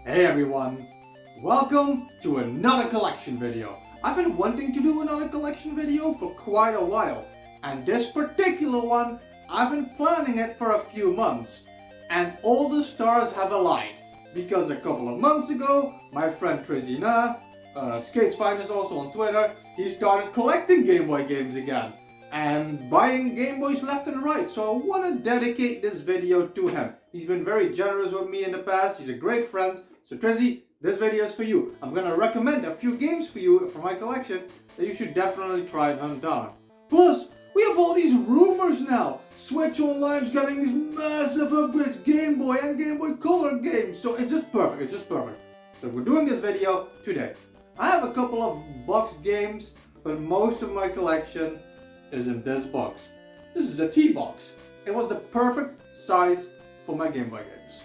Hey everyone, welcome to another collection video. I've been wanting to do another collection video for quite a while, and this particular one, I've been planning it for a few months, and all the stars have aligned, because a couple of months ago, my friend Trizina, Skates Finest also on Twitter, he started collecting Gameboy games again, and buying Game Boys left and right, so I want to dedicate this video to him. He's been very generous with me in the past, he's a great friend. So Trizzy, this video is for you. I'm gonna recommend a few games for you from my collection that you should definitely try and hunt down. Plus, we have all these rumors now. Switch Online's getting these massive upgrades, Game Boy and Game Boy Color games. So it's just perfect, So we're doing this video today. I have a couple of box games, but most of my collection is in this box. This is a T box. It was the perfect size for my Game Boy games.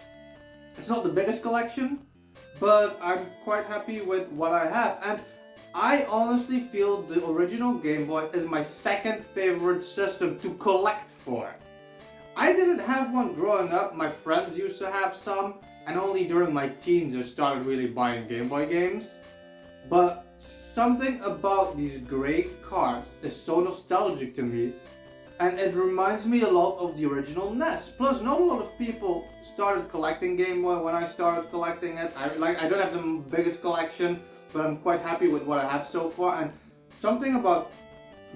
It's not the biggest collection, but I'm quite happy with what I have, and I honestly feel the original Game Boy is my second favorite system to collect for. I didn't have one growing up, my friends used to have some, and only during my teens I started really buying Game Boy games. But something about these great cards is so nostalgic to me, and it reminds me a lot of the original NES. Plus, not a lot of people started collecting Game Boy when I started collecting it. I don't have the biggest collection, but I'm quite happy with what I have so far. And something about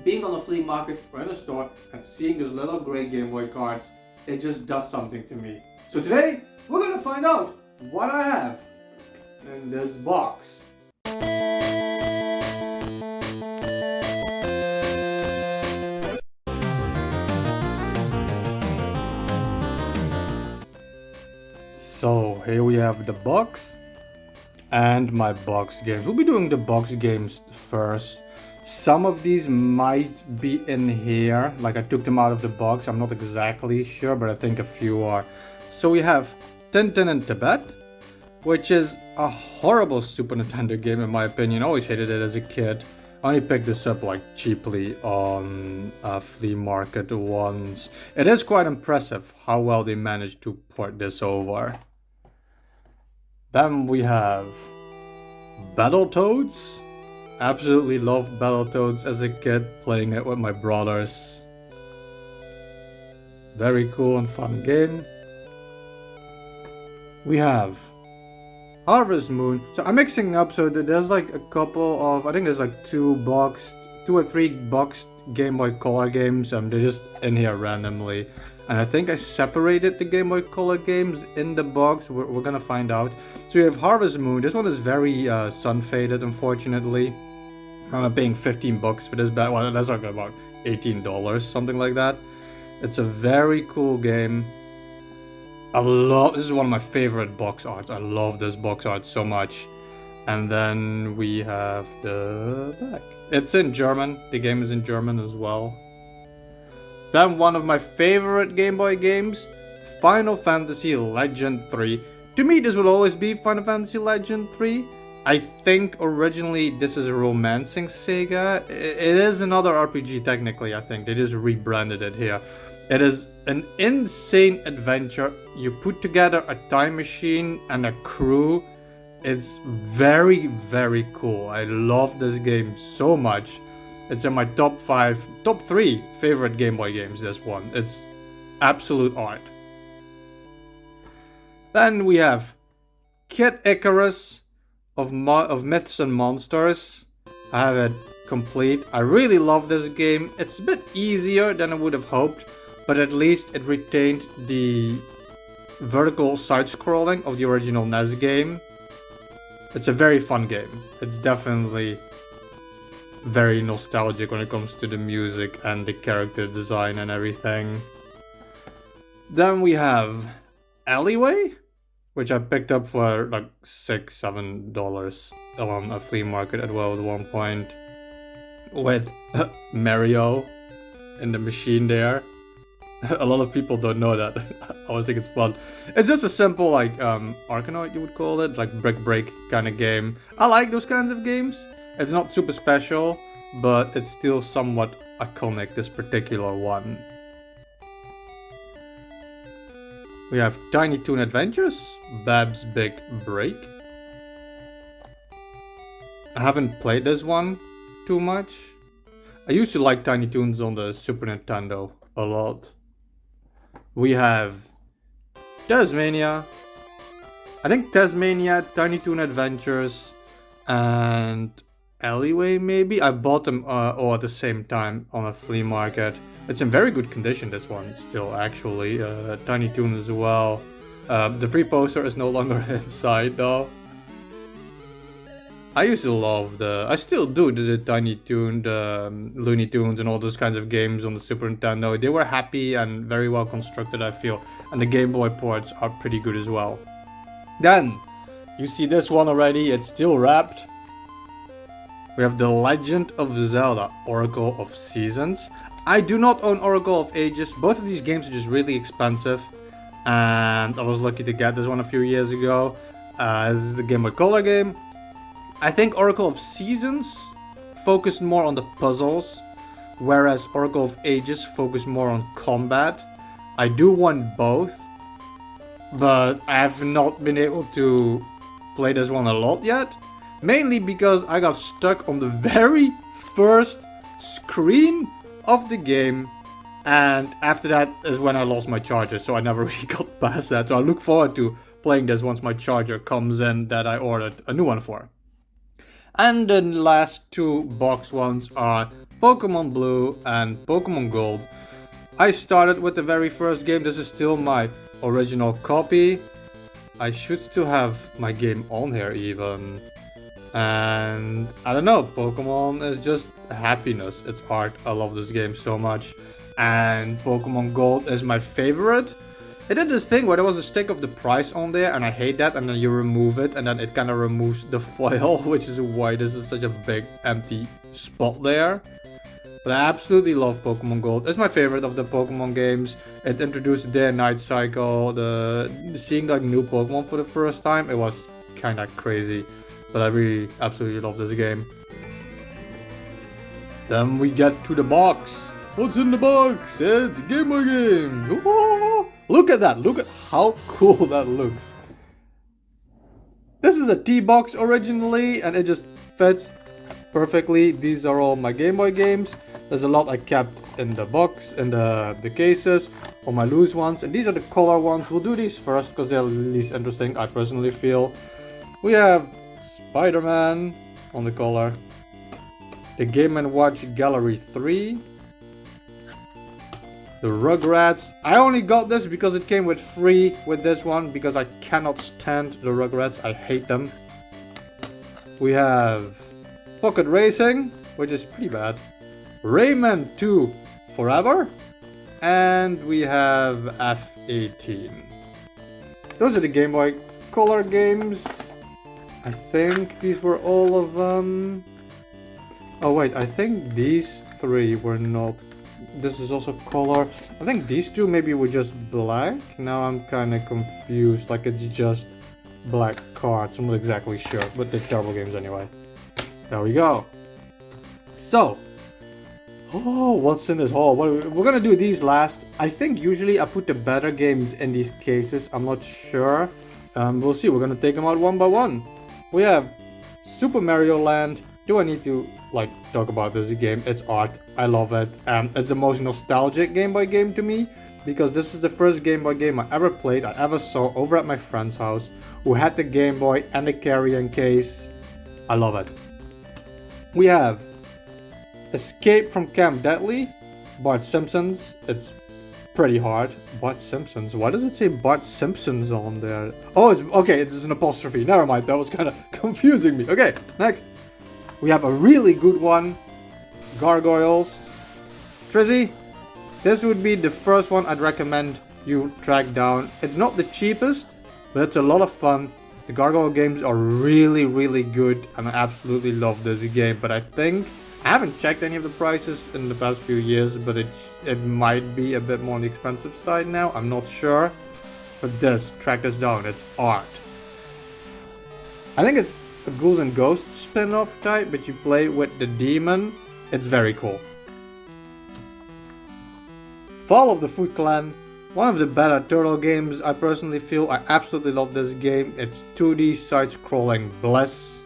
being on a flea market or in a store and seeing those little gray Game Boy cards, it just does something to me. So today, we're gonna find out what I have in this box. So here we have the box and my box games. We'll be doing the box games first. Some of these might be in here, like I took them out of the box. I'm not exactly sure, but I think a few are. So we have Tintin and Tibet, which is a horrible Super Nintendo game in my opinion. I always hated it as a kid. I only picked this up like cheaply on a flea market once. It is quite impressive how well they managed to port this over. Then we have Battletoads. Absolutely loved Battletoads as a kid, playing it with my brothers. Very cool and fun game. We have Harvest Moon. So I'm mixing up, so there's like a couple of, I think there's like two or three boxed Game Boy Color games. They're just in here randomly. And I think I separated the Game Boy Color games in the box. We're gonna find out. So we have Harvest Moon. This one is very sun faded, unfortunately. I'm paying 15 bucks for this bad. Well, that's like about $18, something like that. It's a very cool game. This is one of my favorite box arts. I love this box art so much. And then we have the back. It's in German. The game is in German as well. Then one of my favorite Game Boy games, Final Fantasy Legend 3. To me, this will always be Final Fantasy Legend 3. I think originally this is a romancing Sega. It is another RPG technically, I think. They just rebranded it here. It is an insane adventure. You put together a time machine and a crew. It's very, very cool. I love this game so much. It's in my top 3 favorite Game Boy games, this one. It's absolute art. Then we have Kid Icarus of Myths and Monsters. I have it complete. I really love this game. It's a bit easier than I would have hoped, but at least it retained the vertical side-scrolling of the original NES game. It's a very fun game. It's definitely very nostalgic when it comes to the music and the character design and everything. Then we have Alleyway, which I picked up for like $6-7 on a flea market at one point, with Mario in the machine there. A lot of people don't know that. I always think it's fun. It's just a simple like Arkanoid, you would call it, like brick break kind of game. I like those kinds of games. It's not super special, but it's still somewhat iconic, this particular one. We have Tiny Toon Adventures, Bab's Big Break. I haven't played this one too much. I used to like Tiny Toons on the Super Nintendo a lot. We have Tasmania. I think Tasmania, Tiny Toon Adventures, and Alleyway maybe? I bought them all at the same time on a flea market. It's in very good condition, this one still actually. Tiny Toon as well. The free poster is no longer inside though. I used to love I still do the Tiny Toon, the Looney Tunes and all those kinds of games on the Super Nintendo. They were happy and very well constructed, I feel. And the Game Boy ports are pretty good as well. Then, you see this one already, it's still wrapped. We have The Legend of Zelda, Oracle of Seasons. I do not own Oracle of Ages. Both of these games are just really expensive. And I was lucky to get this one a few years ago. This is the Game Boy Color game. I think Oracle of Seasons focused more on the puzzles, whereas Oracle of Ages focused more on combat. I do want both, but I have not been able to play this one a lot yet. Mainly because I got stuck on the very first screen of the game, and after that is when I lost my charger, so I never really got past that. So I look forward to playing this once my charger comes in that I ordered a new one for. And the last two box ones are Pokemon Blue and Pokemon Gold. I started with the very first game. This is still my original copy. I should still have my game on here even. And I don't know, Pokemon is just happiness. It's art. I love this game so much. And Pokemon Gold is my favorite. It did this thing where there was a stick of the price on there, and I hate that, and then you remove it, and then it kind of removes the foil, which is why this is such a big empty spot there. But I absolutely love Pokemon Gold. It's my favorite of the Pokemon games. It introduced the day and night cycle, seeing like new Pokemon for the first time. It was kind of crazy, but I really absolutely love this game. Then we get to the box. What's in the box? It's Game Boy games. Ooh, look at that. Look at how cool that looks. This is a T-box originally, and it just fits perfectly. These are all my Game Boy games. There's a lot I kept in the box, in the cases, all my loose ones. And these are the color ones. We'll do these first because they're the least interesting, I personally feel. We have Spider-Man on the collar. The Game & Watch Gallery 3. The Rugrats. I only got this because it came with free with this one, because I cannot stand the Rugrats. I hate them. We have Pocket Racing, which is pretty bad. Rayman 2 Forever. And we have F18. Those are the Game Boy Color games. I think these were all of them. Oh wait, I think these three were not. This is also color. I think these two maybe were just black. Now I'm kind of confused. Like it's just black cards. I'm not exactly sure, but they're terrible games anyway. There we go. So, oh, what's in this haul? We're gonna do these last. I think usually I put the better games in these cases. I'm not sure. We'll see. We're gonna take them out one by one. We have Super Mario Land. Do I need to like talk about this game? It's art. I love it. It's the most nostalgic Game Boy game to me, because this is the first Game Boy game I ever played, I ever saw over at my friend's house, who had the Game Boy and the carrying case. I love it. We have Escape from Camp Deadly, Bart Simpson's. It's pretty hard. Bart Simpson's. Why does it say Bart Simpson's on there? Oh, it's okay. It's an apostrophe. Never mind. That was kind of confusing me. Okay, next. We have a really good one. Gargoyles. Trizzy, this would be the first one I'd recommend you track down. It's not the cheapest, but it's a lot of fun. The Gargoyle games are really, really good, and I absolutely love this game. But I think, I haven't checked any of the prices in the past few years, but it might be a bit more on the expensive side now. I'm not sure. But track this down. It's art. I think it's a Ghouls and Ghosts spin-off type, but you play with the demon. It's very cool. Fall of the Foot Clan. One of the better turtle games, I personally feel. I absolutely love this game. It's 2D side-scrolling bliss.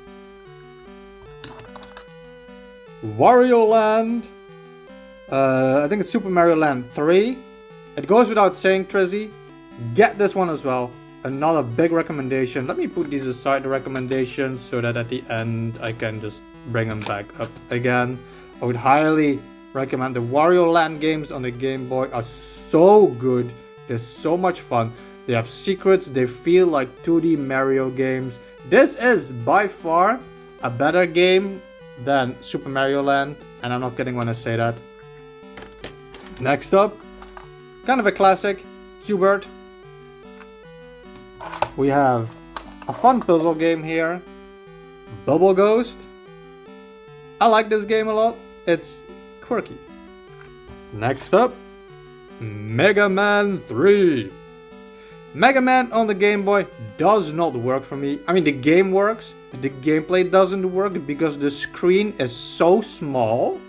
Wario Land. I think it's Super Mario Land 3. It goes without saying, Trizzy, get this one as well. Another big recommendation. Let me put these aside, the recommendations, so that at the end I can just bring them back up again. I would highly recommend the Wario Land games on the Game Boy. Are so good. They're so much fun. They have secrets. They feel like 2D Mario games. This is by far a better game than Super Mario Land, and I'm not kidding when I say that. Next up, kind of a classic, Q*bert. We have a fun puzzle game here, Bubble Ghost. I like this game a lot. It's quirky. Next up, Mega Man 3. Mega Man on the Game Boy does not work for me. I mean, the game works, but the gameplay doesn't work because the screen is so small.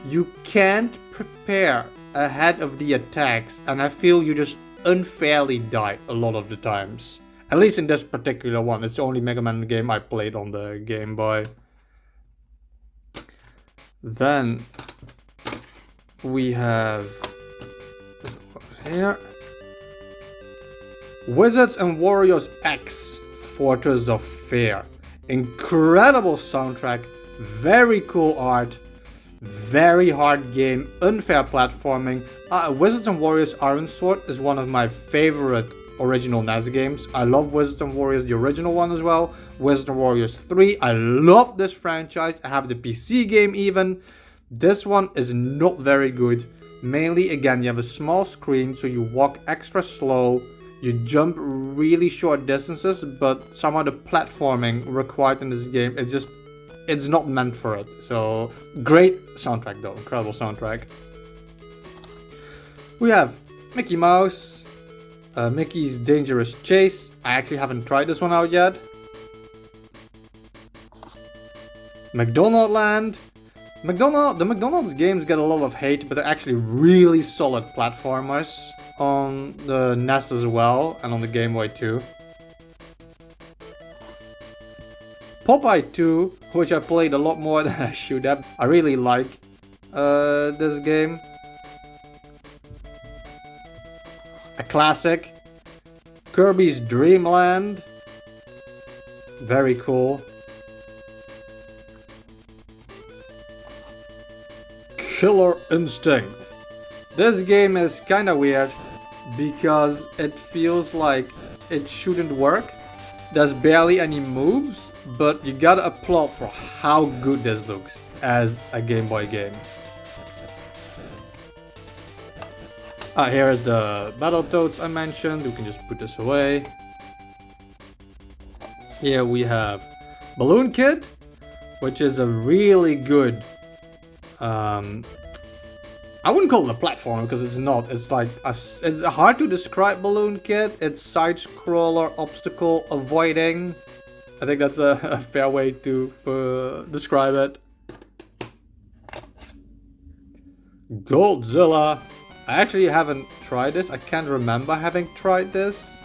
You can't prepare ahead of the attacks, and I feel you just unfairly die a lot of the times. At least in this particular one. It's the only Mega Man game I played on the Game Boy. Then we have here Wizards and Warriors X Fortress of Fear. Incredible soundtrack, very cool art, very hard game, unfair platforming. Wizards and Warriors Iron Sword is one of my favorite original NES games. I love Wizards and Warriors, the original one as well. Wizards and Warriors 3, I love this franchise. I have the PC game even. This one is not very good. Mainly, again, you have a small screen, so you walk extra slow. You jump really short distances, but somehow the platforming required in this game, it's not meant for it. So, great soundtrack though, incredible soundtrack. We have Mickey Mouse, Mickey's Dangerous Chase. I actually haven't tried this one out yet. Mcdonald Land. The McDonald's games get a lot of hate, but they're actually really solid platformers on the NES as well, and on the Game Boy too. Popeye 2, which I played a lot more than I should have. I really like this game. A classic. Kirby's Dreamland. Very cool. Killer Instinct. This game is kinda weird because it feels like it shouldn't work. There's barely any moves, but you gotta applaud for how good this looks as a Game Boy game. Here is the Battletoads I mentioned. We can just put this away. Here we have Balloon Kid, which is a really good I wouldn't call it a platform because it's not. It's like it's hard to describe Balloon Kid. It's side-scroller, obstacle avoiding. I think that's a fair way to describe it. Godzilla. I actually haven't tried this. I can't remember having tried this.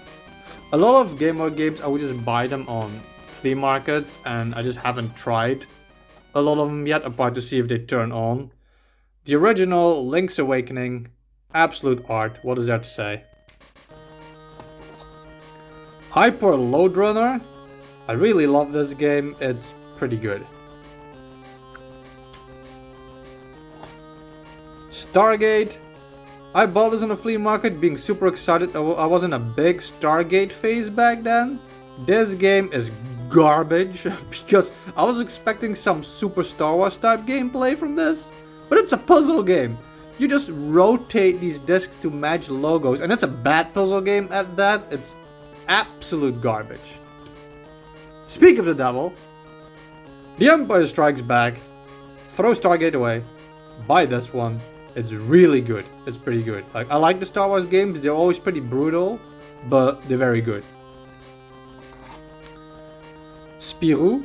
A lot of Game Boy games, I would just buy them on flea markets, and I just haven't tried a lot of them yet, apart to see if they turn on. The original Link's Awakening, absolute art. What is there to say? Hyper Loadrunner. I really love this game. It's pretty good. Stargate. I bought this in a flea market, being super excited. I was in a big Stargate phase back then. This game is garbage because I was expecting some Super Star Wars type gameplay from this. But it's a puzzle game. You just rotate these discs to match logos, and it's a bad puzzle game at that. It's absolute garbage. Speak of the devil, The Empire Strikes Back. Throw Stargate away. Buy this one. It's really good. It's pretty good. Like, I like the Star Wars games. They're always pretty brutal, but they're very good. Spirou.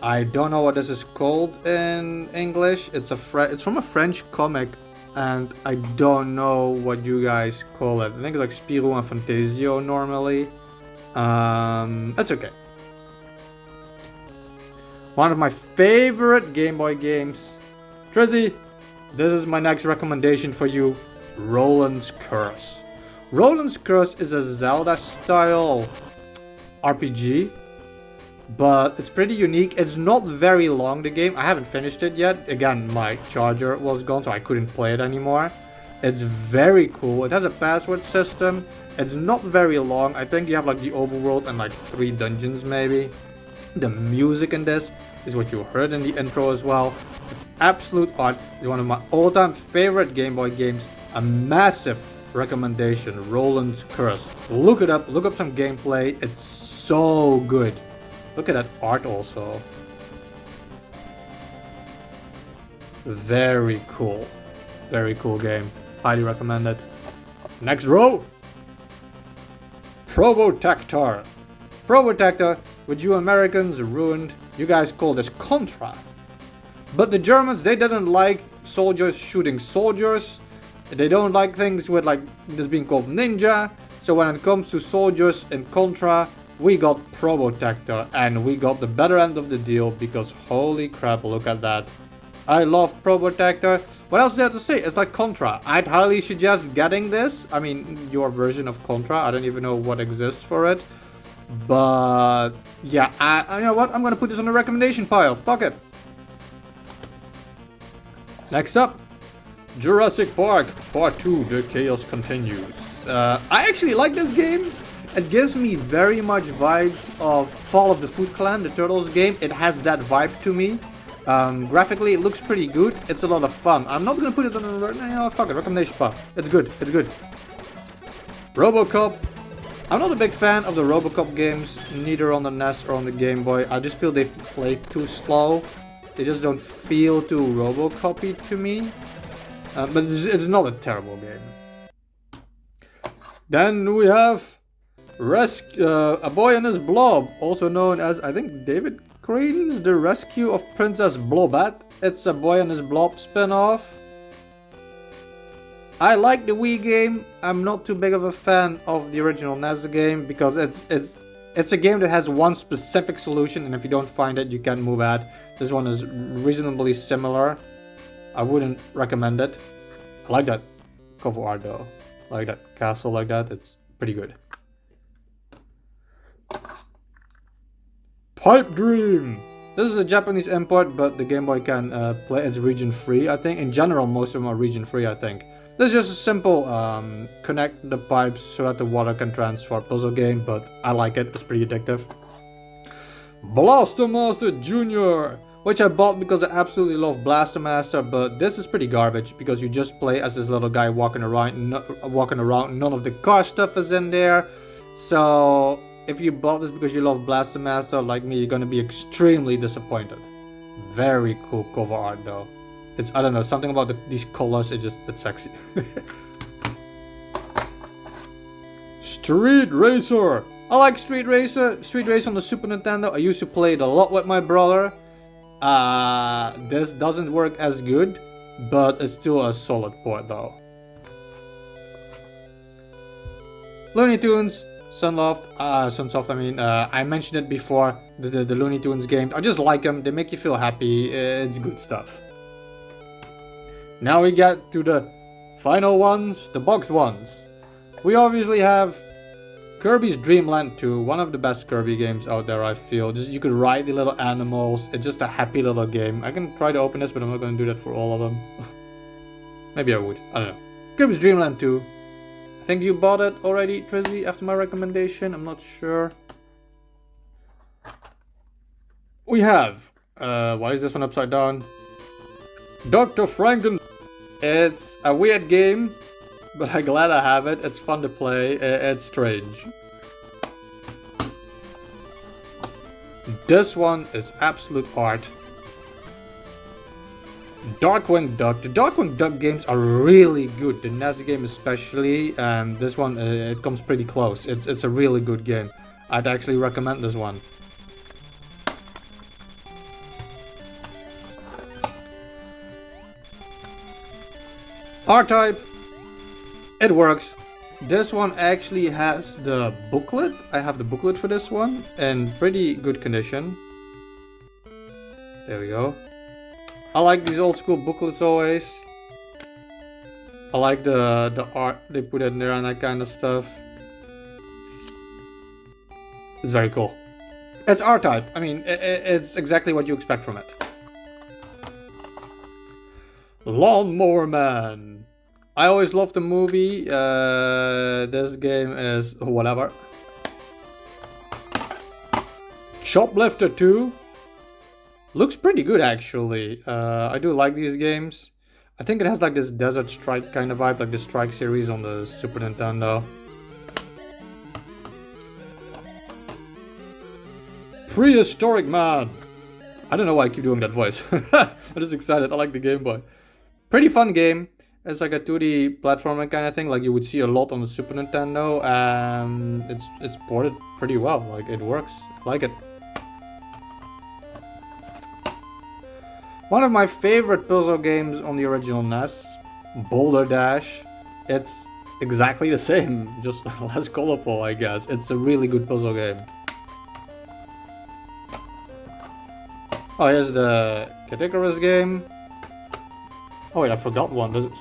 I don't know what this is called in English. It's from a French comic, and I don't know what you guys call it. I think it's like Spirou and Fantasio normally. That's okay. One of my favorite Game Boy games, Trizzy, this is my next recommendation for you. Roland's Curse. Roland's Curse is a Zelda style RPG, but it's pretty unique. It's not very long, the game. I haven't finished it yet. Again, my charger was gone, so I couldn't play it anymore. It's very cool. It has a password system. It's not very long. I think you have like the overworld and like 3 dungeons maybe. The music in this is what you heard in the intro as well. It's absolute art. It's one of my all-time favorite Game Boy games. A massive recommendation, Roland's Curse. Look it up, look up some gameplay. It's so good. Look at that art also. Very cool. Very cool game. Highly recommend it. Next row. Probotector. Probotector, which you Americans ruined. You guys call this Contra. But the Germans, they didn't like soldiers shooting soldiers. They don't like things with like this being called ninja. So when it comes to soldiers in Contra, we got Probotector, and we got the better end of the deal because holy crap, look at that. I love Probotector. What else is there to say? It's like Contra. I'd highly suggest getting this. I mean, your version of Contra. I don't even know what exists for it. But yeah, you know what? I'm gonna put this on the recommendation pile. Fuck it. Next up, Jurassic Park Part 2, The Chaos Continues. I actually like this game. It gives me very much vibes of Fall of the Foot Clan, the Turtles game. It has that vibe to me. Graphically, it looks pretty good. It's a lot of fun. I'm not gonna put it on the fuck it, recommendation pile. It's good. It's good. RoboCop. I'm not a big fan of the RoboCop games, neither on the NES or on the Game Boy. I just feel they play too slow. They just don't feel too RoboCop-y to me. But it's not a terrible game. Then we have A Boy and His Blob, also known as, I think, David Crane's The Rescue of Princess Blobette. It's a Boy and His Blob spin-off. I like the Wii game. I'm not too big of a fan of the original NES game because it's a game that has one specific solution, and if you don't find it, you can't move at. This one is reasonably similar. I wouldn't recommend it. I like that cover art though. I like that castle like that. It's pretty good. Pipe Dream. This is a Japanese import, but the Game Boy can play. It's region free, I think. In general, most of them are region free, I think. This is just a simple connect the pipes so that the water can transfer puzzle game, but I like it. It's pretty addictive. Blastomasto Junior, which I bought because I absolutely love Blastomaster, but this is pretty garbage because you just play as this little guy walking around. None of the car stuff is in there. So if you bought this because you love Blastomaster like me, you're gonna be extremely disappointed. Very cool cover art though. It's, I don't know, something about these colors, it's sexy. Street Racer. I like Street Racer. Street Racer on the Super Nintendo. I used to play it a lot with my brother. This doesn't work as good, but it's still a solid port though. Looney Tunes, Sunsoft, I mean, I mentioned it before, the Looney Tunes games. I just like them, they make you feel happy, it's good stuff. Now we get to the final ones, the box ones. We obviously have Kirby's Dreamland 2, one of the best Kirby games out there, I feel. Just, you could ride the little animals, it's just a happy little game. I can try to open this, but I'm not going to do that for all of them. Maybe I would, I don't know. Kirby's Dreamland 2. I think you bought it already, Trizzy, after my recommendation, I'm not sure. We have, why is this one upside down? Dr. Franken. It's a weird game, but I'm glad I have it. It's fun to play. It's strange. This one is absolute art. Darkwing Duck. The Darkwing Duck games are really good. The NES game especially, and this one it comes pretty close. It's a really good game. I'd actually recommend this one. R-Type, it works. This one actually has the booklet. I have the booklet for this one in pretty good condition. There we go. I like these old school booklets always. I like the art they put in there and that kind of stuff. It's very cool. It's R-Type. I mean, it's exactly what you expect from it. Lawnmower Man. I always loved the movie. This game is whatever. Shoplifter 2. Looks pretty good actually. I do like these games. I think it has like this Desert Strike kind of vibe, like the Strike series on the Super Nintendo. Prehistoric Man. I don't know why I keep doing that voice. I'm just excited. I like the Game Boy. Pretty fun game. It's like a 2D platformer kind of thing, like you would see a lot on the Super Nintendo, and it's ported pretty well. Like it works. I like it. One of my favorite puzzle games on the original NES, Boulder Dash. It's exactly the same, just less colorful, I guess. It's a really good puzzle game. Oh, here's the Icarus game. Oh wait, I forgot one.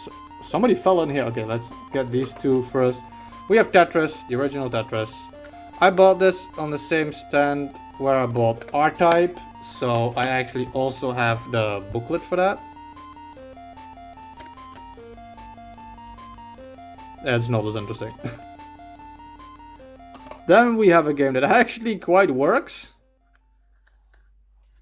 Somebody fell in here. Okay, let's get these two first. We have Tetris, the original Tetris. I bought this on the same stand where I bought R-Type, so I actually also have the booklet for that. That's not as interesting. Then we have a game that actually quite works.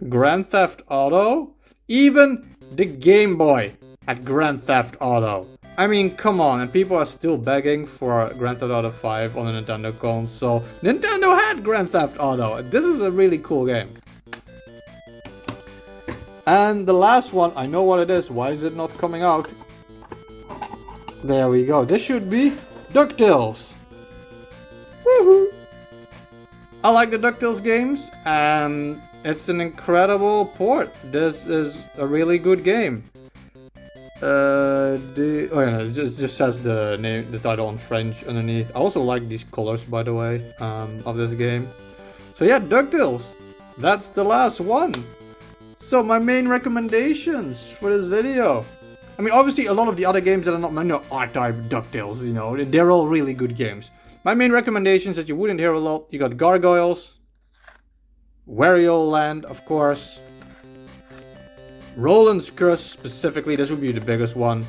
Grand Theft Auto. Even the Game Boy had Grand Theft Auto. I mean, come on, and people are still begging for Grand Theft Auto 5 on a Nintendo console. Nintendo had Grand Theft Auto. This is a really cool game. And the last one, I know what it is. Why is it not coming out? There we go. This should be Ducktales. Woohoo! I like the Ducktales games, and it's an incredible port. This is a really good game. It just says the name, the title in French underneath. I also like these colors, by the way, of this game. So yeah, Ducktales. That's the last one. So my main recommendations for this video. I mean, obviously a lot of the other games that are not R-Type Ducktales, you know, they're all really good games. My main recommendations that you wouldn't hear a lot, you got Gargoyles, Wario Land, of course, Roland's Curse specifically, this would be the biggest one.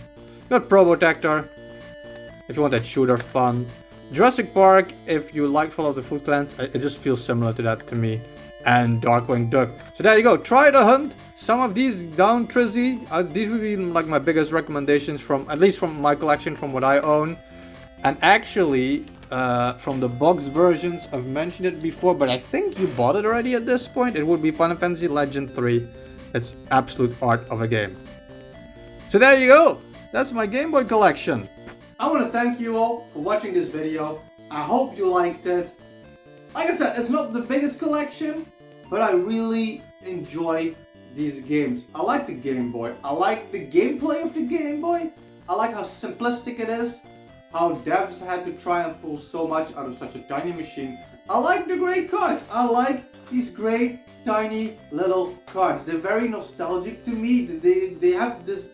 You got Probotector, if you want that shooter fun. Jurassic Park, if you like Follow the Foot Clans, it just feels similar to that to me. And Darkwing Duck. So there you go, try the hunt. Some of these down Trizzy, these would be like my biggest recommendations from, at least from my collection, from what I own. And actually, from the box versions, I've mentioned it before, but I think you bought it already at this point. It would be Final Fantasy Legend 3. It's absolute art of a game. So there you go. That's my Game Boy collection. I want to thank you all for watching this video. I hope you liked it. Like I said, it's not the biggest collection, but I really enjoy these games. I like the Game Boy. I like the gameplay of the Game Boy. I like how simplistic it is. How devs had to try and pull so much out of such a tiny machine. I like the great cards. I like these great tiny little cards. They're very nostalgic to me. They have this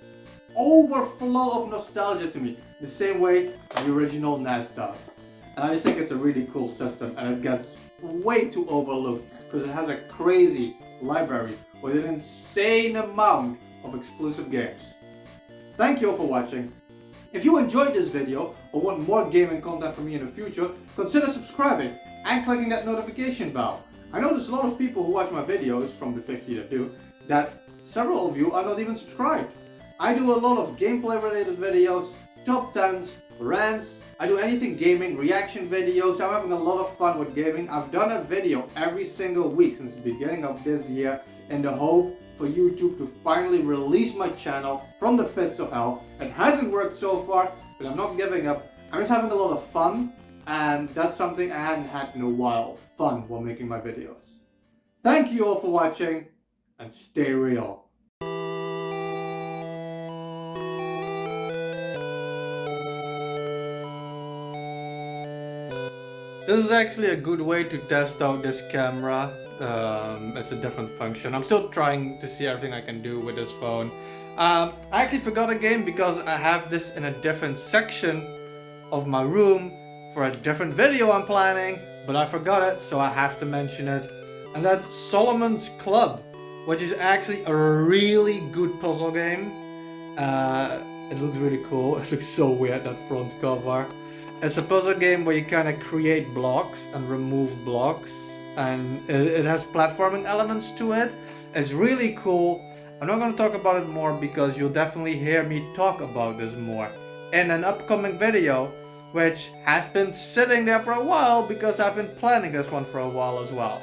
overflow of nostalgia to me. The same way the original NES does. And I just think it's a really cool system, and it gets way too overlooked because it has a crazy library with an insane amount of exclusive games. Thank you all for watching. If you enjoyed this video or want more gaming content from me in the future, consider subscribing and clicking that notification bell. I know there's a lot of people who watch my videos, from the 50 that do, that several of you are not even subscribed. I do a lot of gameplay related videos, top 10s, rants, I do anything gaming, reaction videos. I'm having a lot of fun with gaming. I've done a video every single week since the beginning of this year in the hope for YouTube to finally release my channel from the pits of hell. It hasn't worked so far, but I'm not giving up. I'm just having a lot of fun, and that's something I hadn't had in a while. Fun while making my videos. Thank you all for watching, and stay real. This is actually a good way to test out this camera. It's a different function. I'm still trying to see everything I can do with this phone. I actually forgot a game because I have this in a different section of my room for a different video I'm planning, but I forgot it, so I have to mention it. And that's Solomon's Club, which is actually a really good puzzle game. It looks really cool. It looks so weird, that front cover. It's a puzzle game where you kind of create blocks and remove blocks, and it has platforming elements to it. It's really cool. I'm not going to talk about it more because you'll definitely hear me talk about this more in an upcoming video, which has been sitting there for a while because I've been planning this one for a while as well.